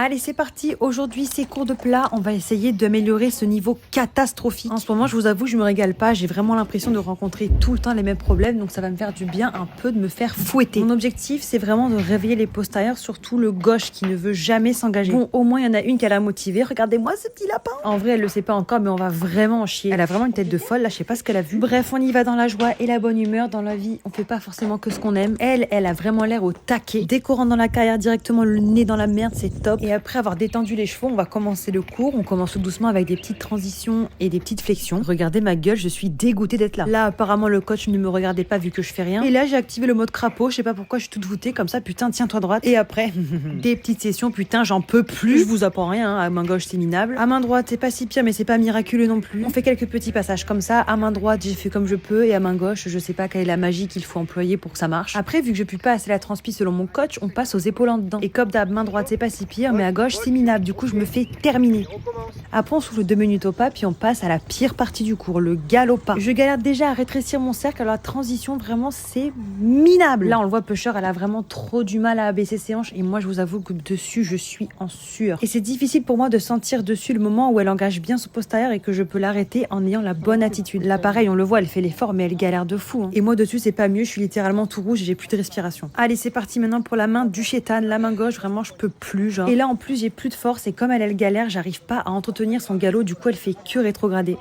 Allez, c'est parti. Aujourd'hui, c'est cours de plat. On va essayer d'améliorer ce niveau catastrophique. En ce moment, je vous avoue, je me régale pas. J'ai vraiment l'impression de rencontrer tout le temps les mêmes problèmes. Donc, ça va me faire du bien un peu de me faire fouetter. Mon objectif, c'est vraiment de réveiller les postérieurs, surtout le gauche qui ne veut jamais s'engager. Bon, au moins, il y en a une qui a la motivée. Regardez-moi ce petit lapin. En vrai, elle le sait pas encore, mais on va vraiment en chier. Elle a vraiment une tête de folle. Là, je sais pas ce qu'elle a vu. Bref, on y va dans la joie et la bonne humeur. Dans la vie, on fait pas forcément que ce qu'on aime. Elle a vraiment l'air au taquet. Décorant dans la carrière directement le nez dans la merde, c'est top. Et après avoir détendu les cheveux, on va commencer le cours. On commence tout doucement avec des petites transitions et des petites flexions. Regardez ma gueule, je suis dégoûtée d'être là. Là, apparemment, le coach ne me regardait pas vu que je fais rien. Et là, j'ai activé le mode crapaud. Je sais pas pourquoi, je suis toute voûtée comme ça. Putain, tiens-toi droite. Et après, des petites sessions. Putain, j'en peux plus. Je vous apprends rien. À main gauche, c'est minable. À main droite, c'est pas si pire, mais c'est pas miraculeux non plus. On fait quelques petits passages comme ça. À main droite, j'ai fait comme je peux. Et à main gauche, je sais pas quelle est la magie qu'il faut employer pour que ça marche. Après, vu que je puis pas assez la transpi selon mon coach, on passe aux épaules en dedans. Et comme d'hab, main droite, c'est pas si pire, mais à gauche, c'est minable. Du coup, je me fais terminer. Après, on souffle 2 minutes au pas, puis on passe à la pire partie du cours, le galopin. Je galère déjà à rétrécir mon cercle, alors la transition, vraiment, c'est minable. Là, on le voit, Pusher, elle a vraiment trop du mal à abaisser ses hanches, et moi, je vous avoue que dessus, je suis en sueur. Et c'est difficile pour moi de sentir dessus le moment où elle engage bien son postérieur et que je peux l'arrêter en ayant la bonne attitude. Là, pareil, on le voit, elle fait l'effort, mais elle galère de fou. Et moi, dessus, c'est pas mieux, je suis littéralement tout rouge et j'ai plus de respiration. Allez, c'est parti maintenant pour la main du chétan, la main gauche, vraiment, je peux plus, genre. Et là, en plus, j'ai plus de force, et comme elle galère, j'arrive pas à entretenir son galop, du coup, elle fait que rétrograder.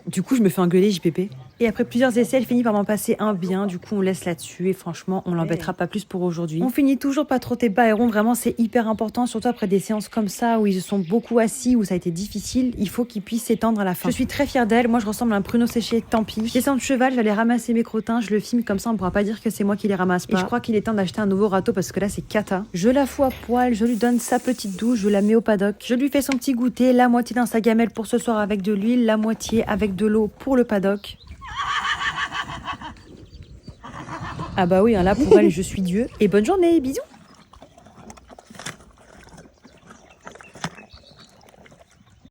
Du coup, je me fais engueuler, JPP. Et après plusieurs essais, elle finit par m'en passer un bien. Du coup, on laisse là-dessus. Et franchement, on l'embêtera pas plus pour aujourd'hui. On finit toujours pas trop tes bas et rond. Vraiment, c'est hyper important. Surtout après des séances comme ça, où ils se sont beaucoup assis, où ça a été difficile. Il faut qu'ils puissent s'étendre à la fin. Je suis très fière d'elle. Moi, je ressemble à un pruneau séché. Tant pis. Je descends de cheval, j'allais ramasser mes crottins. Je le filme comme ça, on pourra pas dire que c'est moi qui les ramasse pas. Et je crois qu'il est temps d'acheter un nouveau râteau parce que là, c'est cata. Je la fous à poil. Je lui donne sa petite douche. Je la mets au paddock. Je lui fais son petit goûter. La moitié dans sa gamelle pour ce soir avec de l'huile. La moitié avec de l'eau pour le paddock. Ah bah oui, hein, là pour elle, je suis Dieu. Et bonne journée, bisous.